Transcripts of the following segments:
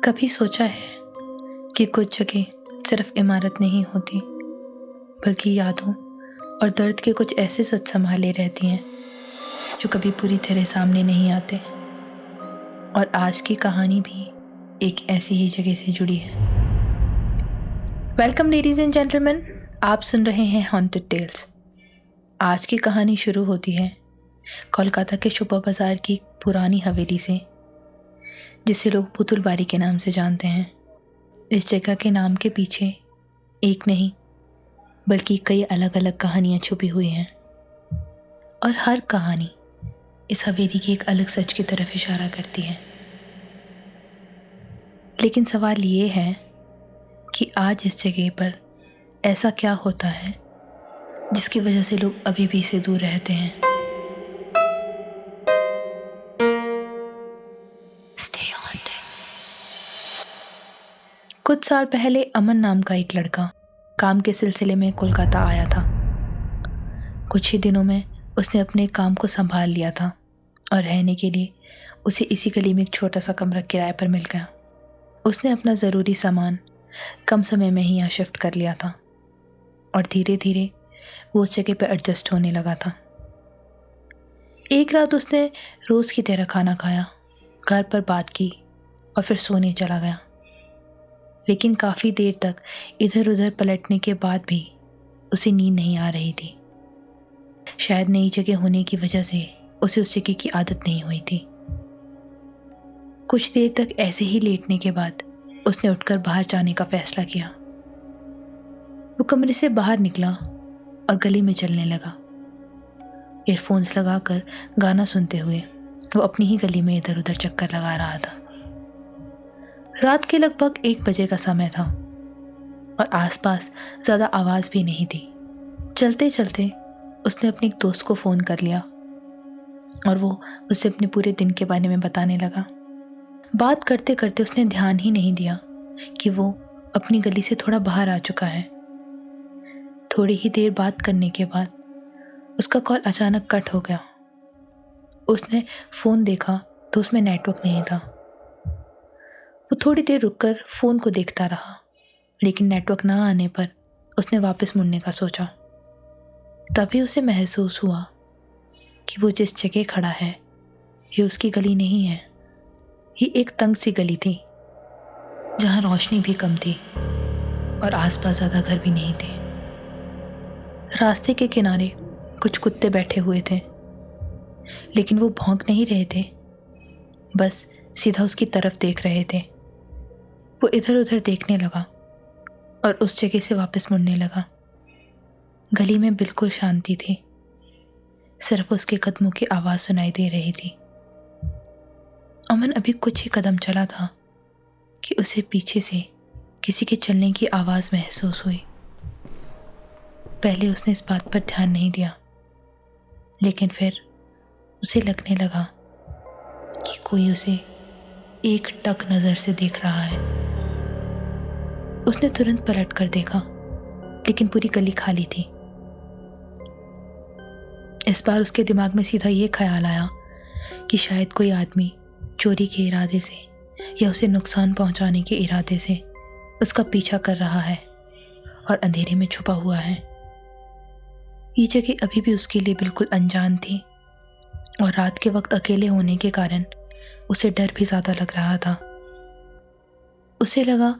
कभी सोचा है कि कुछ जगह सिर्फ इमारत नहीं होती बल्कि यादों और दर्द के कुछ ऐसे सच संभाले रहती हैं जो कभी पूरी तरह सामने नहीं आते। और आज की कहानी भी एक ऐसी ही जगह से जुड़ी है। वेलकम लेडीज एंड जेंटलमैन, आप सुन रहे हैं हॉन्टेड टेल्स। आज की कहानी शुरू होती है कोलकाता के शुभा बाजार की पुरानी हवेली से, जिसे लोग पुतुलबारी के नाम से जानते हैं। इस जगह के नाम के पीछे एक नहीं बल्कि कई अलग अलग कहानियां छुपी हुई हैं, और हर कहानी इस हवेली की एक अलग सच की तरफ इशारा करती है। लेकिन सवाल ये है कि आज इस जगह पर ऐसा क्या होता है जिसकी वजह से लोग अभी भी इसे दूर रहते हैं। कुछ साल पहले अमन नाम का एक लड़का काम के सिलसिले में कोलकाता आया था। कुछ ही दिनों में उसने अपने काम को संभाल लिया था और रहने के लिए उसे इसी गली में एक छोटा सा कमरा किराए पर मिल गया। उसने अपना ज़रूरी सामान कम समय में ही यहाँ शिफ्ट कर लिया था और धीरे धीरे वो उस जगह पर एडजस्ट होने लगा था। एक रात उसने रोज़ की तरह खाना खाया, घर पर बात की और फिर सोने चला गया। लेकिन काफ़ी देर तक इधर उधर पलटने के बाद भी उसे नींद नहीं आ रही थी। शायद नई जगह होने की वजह से उसे उस जगह की आदत नहीं हुई थी। कुछ देर तक ऐसे ही लेटने के बाद उसने उठकर बाहर जाने का फैसला किया। वो कमरे से बाहर निकला और गली में चलने लगा। ईयरफोन्स लगाकर गाना सुनते हुए वो अपनी ही गली में इधर उधर चक्कर लगा रहा था। रात के लगभग 1 बजे का समय था और आसपास ज़्यादा आवाज़ भी नहीं थी। चलते चलते उसने अपने एक दोस्त को फ़ोन कर लिया और वो उसे अपने पूरे दिन के बारे में बताने लगा। बात करते करते उसने ध्यान ही नहीं दिया कि वो अपनी गली से थोड़ा बाहर आ चुका है। थोड़ी ही देर बात करने के बाद उसका कॉल अचानक कट हो गया। उसने फ़ोन देखा तो उसमें नेटवर्क नहीं था। वो थोड़ी देर रुककर फ़ोन को देखता रहा, लेकिन नेटवर्क ना आने पर उसने वापस मुड़ने का सोचा। तभी उसे महसूस हुआ कि वो जिस जगह खड़ा है ये उसकी गली नहीं है। ये एक तंग सी गली थी जहाँ रोशनी भी कम थी और आसपास ज़्यादा घर भी नहीं थे। रास्ते के किनारे कुछ कुत्ते बैठे हुए थे, लेकिन वो भौंक नहीं रहे थे, बस सीधा उसकी तरफ देख रहे थे। वो इधर उधर देखने लगा और उस जगह से वापस मुड़ने लगा। गली में बिल्कुल शांति थी, सिर्फ उसके कदमों की आवाज़ सुनाई दे रही थी। अमन अभी कुछ ही कदम चला था कि उसे पीछे से किसी के चलने की आवाज़ महसूस हुई। पहले उसने इस बात पर ध्यान नहीं दिया, लेकिन फिर उसे लगने लगा कि कोई उसे एक टक नज़र से देख रहा है। उसने तुरंत पलट कर देखा, लेकिन पूरी गली खाली थी। इस बार उसके दिमाग में सीधा ये ख्याल आया कि शायद कोई आदमी चोरी के इरादे से या उसे नुकसान पहुंचाने के इरादे से उसका पीछा कर रहा है और अंधेरे में छुपा हुआ है। ये जगह अभी भी उसके लिए बिल्कुल अनजान थी और रात के वक्त अकेले होने के कारण उसे डर भी ज़्यादा लग रहा था। उसे लगा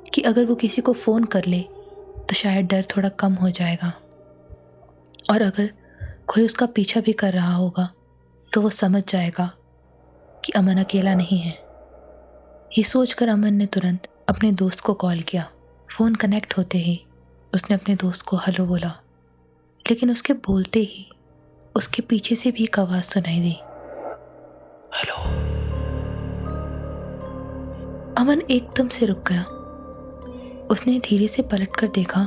कि अगर वो किसी को फ़ोन कर ले तो शायद डर थोड़ा कम हो जाएगा, और अगर कोई उसका पीछा भी कर रहा होगा तो वो समझ जाएगा कि अमन अकेला नहीं है। ये सोचकर अमन ने तुरंत अपने दोस्त को कॉल किया। फ़ोन कनेक्ट होते ही उसने अपने दोस्त को हेलो बोला, लेकिन उसके बोलते ही उसके पीछे से भी एक आवाज़ सुनाई दी, हेलो। अमन एकदम से रुक गया। उसने धीरे से पलटकर देखा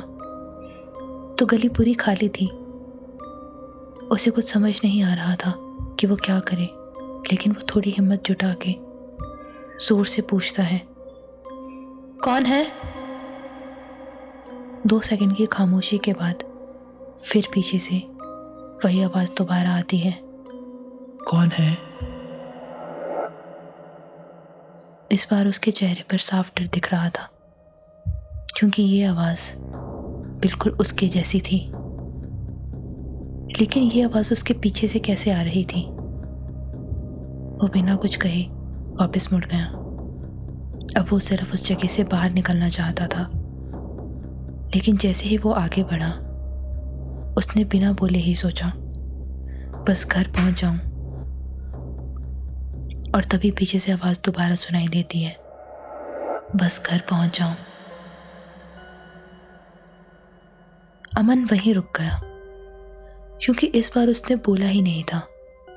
तो गली पूरी खाली थी। उसे कुछ समझ नहीं आ रहा था कि वो क्या करे, लेकिन वो थोड़ी हिम्मत जुटा के जोर से पूछता है, कौन है? 2 सेकंड की खामोशी के बाद फिर पीछे से वही आवाज़ दोबारा आती है, कौन है? इस बार उसके चेहरे पर साफ डर दिख रहा था, क्योंकि ये आवाज़ बिल्कुल उसके जैसी थी। लेकिन ये आवाज़ उसके पीछे से कैसे आ रही थी? वो बिना कुछ कहे वापस मुड़ गया। अब वो सिर्फ उस जगह से बाहर निकलना चाहता था, लेकिन जैसे ही वो आगे बढ़ा, उसने बिना बोले ही सोचा, बस घर पहुंच जाऊं। और तभी पीछे से आवाज़ दोबारा सुनाई देती है, बस घर पहुंच जाऊं। अमन वहीं रुक गया, क्योंकि इस बार उसने बोला ही नहीं था,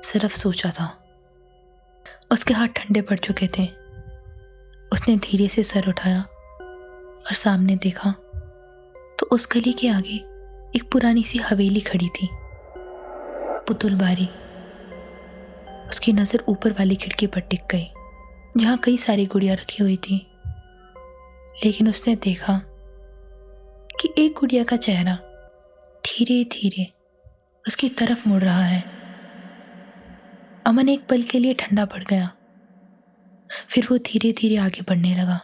सिर्फ सोचा था। उसके हाथ ठंडे पड़ चुके थे। उसने धीरे से सर उठाया और सामने देखा तो उस गली के आगे एक पुरानी सी हवेली खड़ी थी, पुतुल बारी। उसकी नज़र ऊपर वाली खिड़की पर टिक गई, जहाँ कई सारी गुड़िया रखी हुई थी। लेकिन उसने देखा कि एक गुड़िया का चेहरा धीरे धीरे उसकी तरफ मुड़ रहा है। अमन एक पल के लिए ठंडा पड़ गया। फिर वो धीरे धीरे आगे बढ़ने लगा,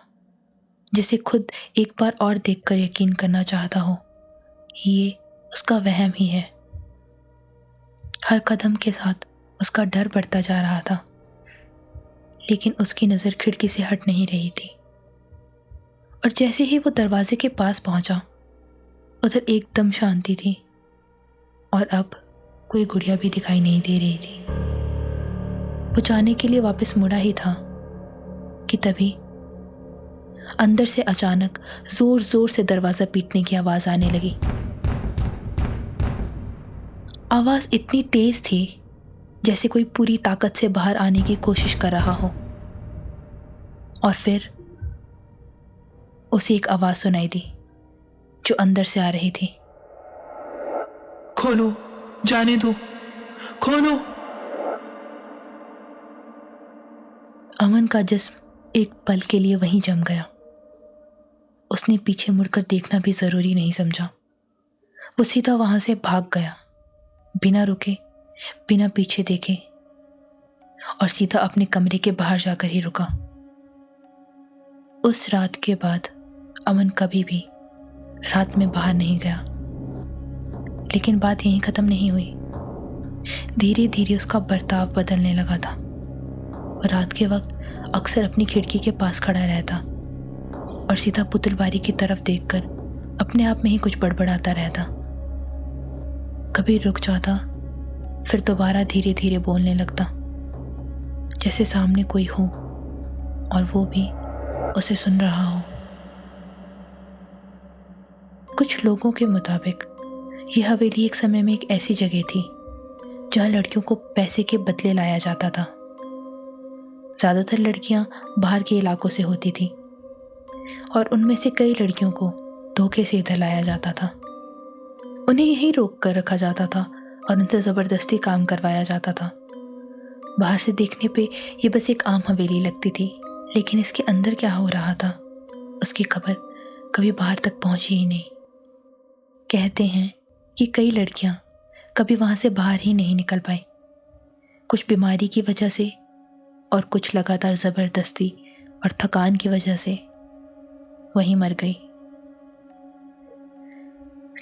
जिसे खुद एक बार और देखकर यकीन करना चाहता हो ये उसका वहम ही है। हर कदम के साथ उसका डर बढ़ता जा रहा था, लेकिन उसकी नज़र खिड़की से हट नहीं रही थी। और जैसे ही वो दरवाजे के पास पहुंचा, उधर एकदम शांति थी और अब कोई गुड़िया भी दिखाई नहीं दे रही थी। वो जाने के लिए वापस मुड़ा ही था कि तभी अंदर से अचानक जोर जोर से दरवाज़ा पीटने की आवाज़ आने लगी। आवाज़ इतनी तेज थी जैसे कोई पूरी ताकत से बाहर आने की कोशिश कर रहा हो। और फिर उसे एक आवाज़ सुनाई दी जो अंदर से आ रही थी, खोलो, जाने दो, खोलो। अमन का जिस्म एक पल के लिए वहीं जम गया। उसने पीछे मुड़कर देखना भी ज़रूरी नहीं समझा। वो सीधा वहां से भाग गया, बिना रुके, बिना पीछे देखे, और सीधा अपने कमरे के बाहर जाकर ही रुका। उस रात के बाद अमन कभी भी रात में बाहर नहीं गया। लेकिन बात यहीं ख़त्म नहीं हुई। धीरे धीरे उसका बर्ताव बदलने लगा था। वो रात के वक्त अक्सर अपनी खिड़की के पास खड़ा रहता और सीधा पुतुल बारी की तरफ देखकर अपने आप में ही कुछ बड़बड़ाता रहता। कभी रुक जाता, फिर दोबारा धीरे धीरे बोलने लगता, जैसे सामने कोई हो और वो भी उसे सुन रहा हो। कुछ लोगों के मुताबिक यह हवेली एक समय में एक ऐसी जगह थी जहाँ लड़कियों को पैसे के बदले लाया जाता था। ज़्यादातर लड़कियाँ बाहर के इलाकों से होती थी और उनमें से कई लड़कियों को धोखे से इधर लाया जाता था। उन्हें यहीं रोक कर रखा जाता था और उनसे ज़बरदस्ती काम करवाया जाता था। बाहर से देखने पे ये बस एक आम हवेली लगती थी, लेकिन इसके अंदर क्या हो रहा था उसकी खबर कभी बाहर तक पहुंची ही नहीं। कहते हैं कि कई लड़कियां कभी वहां से बाहर ही नहीं निकल पाई, कुछ बीमारी की वजह से और कुछ लगातार ज़बरदस्ती और थकान की वजह से वहीं मर गई।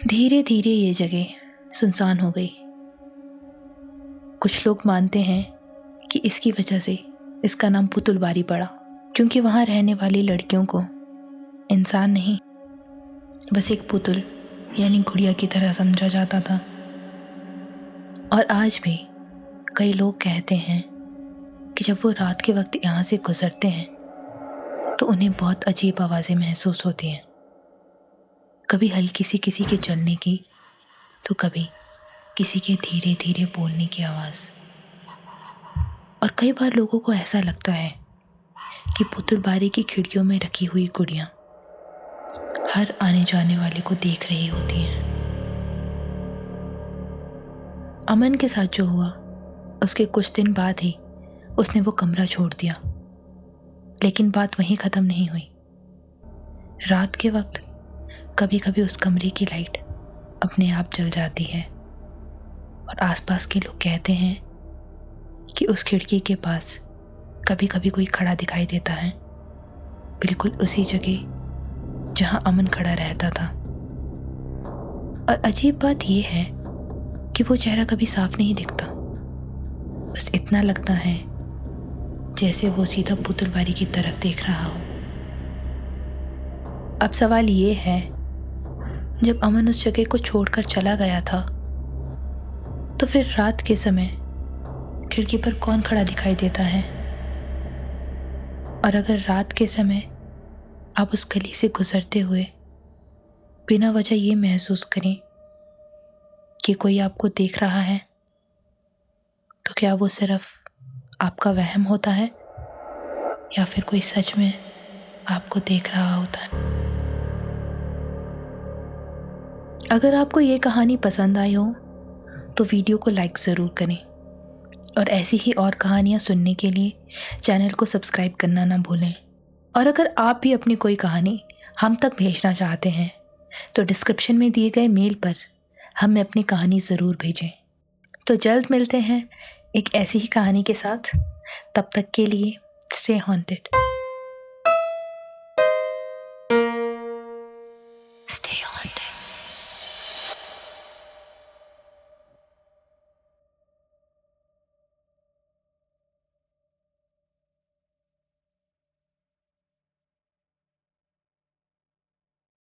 धीरे धीरे ये जगह सुनसान हो गई। कुछ लोग मानते हैं कि इसकी वजह से इसका नाम पुतुल बारी पड़ा, क्योंकि वहाँ रहने वाली लड़कियों को इंसान नहीं, बस एक पुतुल यानी गुड़िया की तरह समझा जाता था। और आज भी कई लोग कहते हैं कि जब वो रात के वक्त यहाँ से गुजरते हैं तो उन्हें बहुत अजीब आवाज़ें महसूस होती हैं, कभी हल्की सी किसी के चलने की, तो कभी किसी के धीरे धीरे बोलने की आवाज़। और कई बार लोगों को ऐसा लगता है कि पुतुल बारी की खिड़कियों में रखी हुई गुड़ियाँ हर आने जाने वाले को देख रही होती हैं। अमन के साथ जो हुआ उसके कुछ दिन बाद ही उसने वो कमरा छोड़ दिया, लेकिन बात वहीं ख़त्म नहीं हुई। रात के वक्त कभी कभी उस कमरे की लाइट अपने आप जल जाती है और आसपास के लोग कहते हैं कि उस खिड़की के पास कभी कभी कोई खड़ा दिखाई देता है बिल्कुल उसी जगह जहां अमन खड़ा रहता था। और अजीब बात यह है कि वो चेहरा कभी साफ नहीं दिखता, बस इतना लगता है जैसे वो सीधा पुतुलबारी की तरफ देख रहा हो। अब सवाल ये है, जब अमन उस जगह को छोड़कर चला गया था तो फिर रात के समय खिड़की पर कौन खड़ा दिखाई देता है? और अगर रात के समय आप उस गली से गुजरते हुए बिना वजह ये महसूस करें कि कोई आपको देख रहा है, तो क्या वो सिर्फ आपका वहम होता है या फिर कोई सच में आपको देख रहा होता है? अगर आपको ये कहानी पसंद आई हो तो वीडियो को लाइक ज़रूर करें और ऐसी ही और कहानियाँ सुनने के लिए चैनल को सब्सक्राइब करना ना भूलें। और अगर आप भी अपनी कोई कहानी हम तक भेजना चाहते हैं तो डिस्क्रिप्शन में दिए गए मेल पर हमें अपनी कहानी ज़रूर भेजें। तो जल्द मिलते हैं एक ऐसी ही कहानी के साथ। तब तक के लिए स्टे हॉन्टेड।